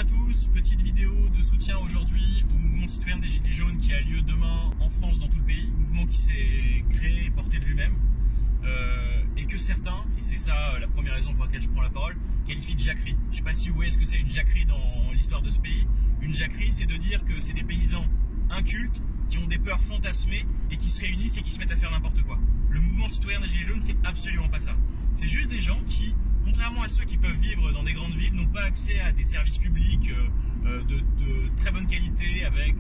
à tous, petite vidéo de soutien aujourd'hui au mouvement citoyen des Gilets jaunes qui a lieu demain en France dans tout le pays. Mouvement qui s'est créé et porté de lui-même et que certains, et c'est ça la première raison pour laquelle je prends la parole, qualifient de jacquerie. Je ne sais pas si vous voyez ce que c'est une jacquerie dans l'histoire de ce pays. Une jacquerie, c'est de dire que c'est des paysans incultes qui ont des peurs fantasmées et qui se réunissent et qui se mettent à faire n'importe quoi. Le mouvement citoyen des Gilets jaunes, c'est absolument pas ça. C'est juste des gens qui, contrairement à ceux qui peuvent vivre dans des grandes villes, n'ont pas accès à des services publics de très bonne qualité, avec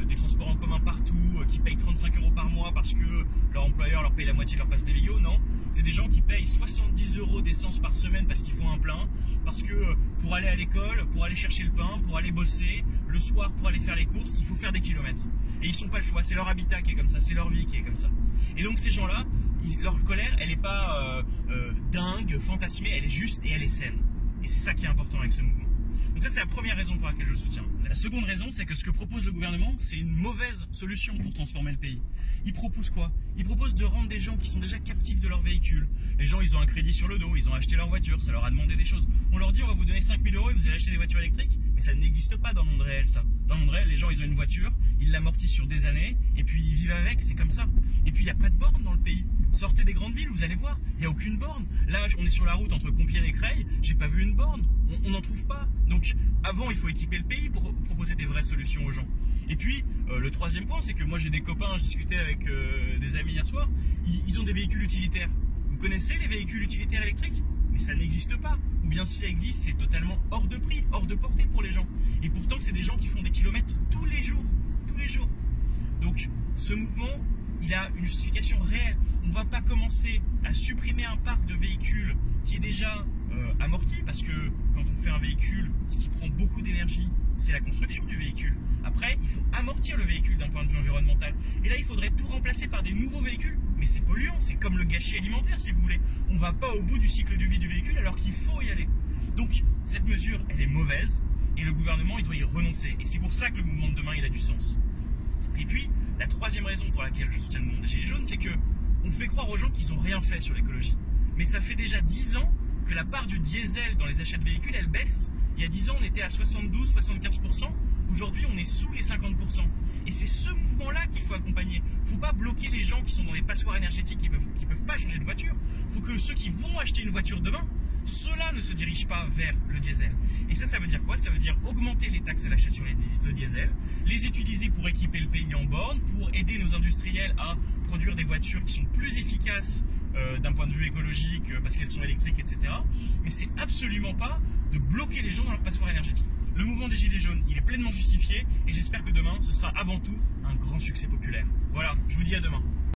des transports en commun partout, qui payent 35 € par mois parce que leur employeur leur paye la moitié de leur passe Navigo. Non, c'est des gens qui payent 70 € d'essence par semaine parce qu'ils font un plein, parce que pour aller à l'école, pour aller chercher le pain, pour aller bosser, le soir pour aller faire les courses, il faut faire des kilomètres. Et ils n'ont pas le choix, c'est leur habitat qui est comme ça, c'est leur vie qui est comme ça. Et donc ces gens-là, leur colère, elle n'est pas dingue, fantasmée, elle est juste et elle est saine. Et c'est ça qui est important avec ce mouvement. Donc ça, c'est la première raison pour laquelle je le soutiens. La seconde raison, c'est que ce que propose le gouvernement, c'est une mauvaise solution pour transformer le pays. Il propose quoi? Il propose de rendre des gens qui sont déjà captifs de leur véhicule. Les gens, ils ont un crédit sur le dos, ils ont acheté leur voiture, ça leur a demandé des choses. On leur dit, on va vous donner 5 000 € et vous allez acheter des voitures électriques. Mais ça n'existe pas dans le monde réel, ça. Dans le monde réel, les gens, ils ont une voiture, ils l'amortissent sur des années, et puis ils vivent avec, c'est comme ça. Et puis il n'y a pas de borne dans le pays. Sortez des grandes villes, vous allez voir, il n'y a aucune borne. Là, on est sur la route entre Compiègne et Creil, j'ai pas vu une borne, on n'en trouve pas. Donc avant, il faut équiper le pays pour proposer des vraies solutions aux gens. Et puis, le troisième point, c'est que moi j'ai des copains, je discutais avec des amis hier soir, ils ont des véhicules utilitaires. Vous connaissez les véhicules utilitaires électriques? Mais ça n'existe pas. Ou bien si ça existe, c'est totalement hors de prix, hors de portée pour les gens. Et pourtant, c'est des gens qui font des kilomètres tous les jours. Tous les jours. Donc, ce mouvement, il a une justification réelle. On ne va pas commencer à supprimer un parc de véhicules qui est déjà amorti, parce que quand on fait un véhicule, ce qui prend beaucoup d'énergie, c'est la construction du véhicule. Après, il faut amortir le véhicule d'un point de vue environnemental. Et là, il faudrait tout remplacer par des nouveaux véhicules. Mais c'est polluant, c'est comme le gâchis alimentaire, si vous voulez. On ne va pas au bout du cycle de vie du véhicule alors qu'il faut y aller. Donc, cette mesure, elle est mauvaise et le gouvernement, il doit y renoncer. Et c'est pour ça que le mouvement de demain, il a du sens. Et puis, la troisième raison pour laquelle je soutiens le mouvement des Gilets jaunes, c'est que on fait croire aux gens qu'ils n'ont rien fait sur l'écologie. Mais ça fait déjà 10 ans que la part du diesel dans les achats de véhicules, elle baisse. Il y a 10 ans, on était à 72-75%. Aujourd'hui, on est sous les 50%. Et c'est ce mouvement-là qu'il faut accompagner. Il ne faut pas bloquer les gens qui sont dans les passoires énergétiques, qui peuvent pas changer de voiture. Il faut que ceux qui vont acheter une voiture demain, ceux-là ne se dirigent pas vers le diesel. Et ça veut dire quoi? Ça veut dire augmenter les taxes à l'achat sur le diesel, les utiliser pour équiper le pays en borne, pour aider nos industriels à produire des voitures qui sont plus efficaces d'un point de vue écologique, parce qu'elles sont électriques, etc. Mais c'est absolument pas de bloquer les gens dans leur passoire énergétique. Le mouvement des Gilets jaunes, il est pleinement justifié et j'espère que demain, ce sera avant tout un grand succès populaire. Voilà, je vous dis à demain.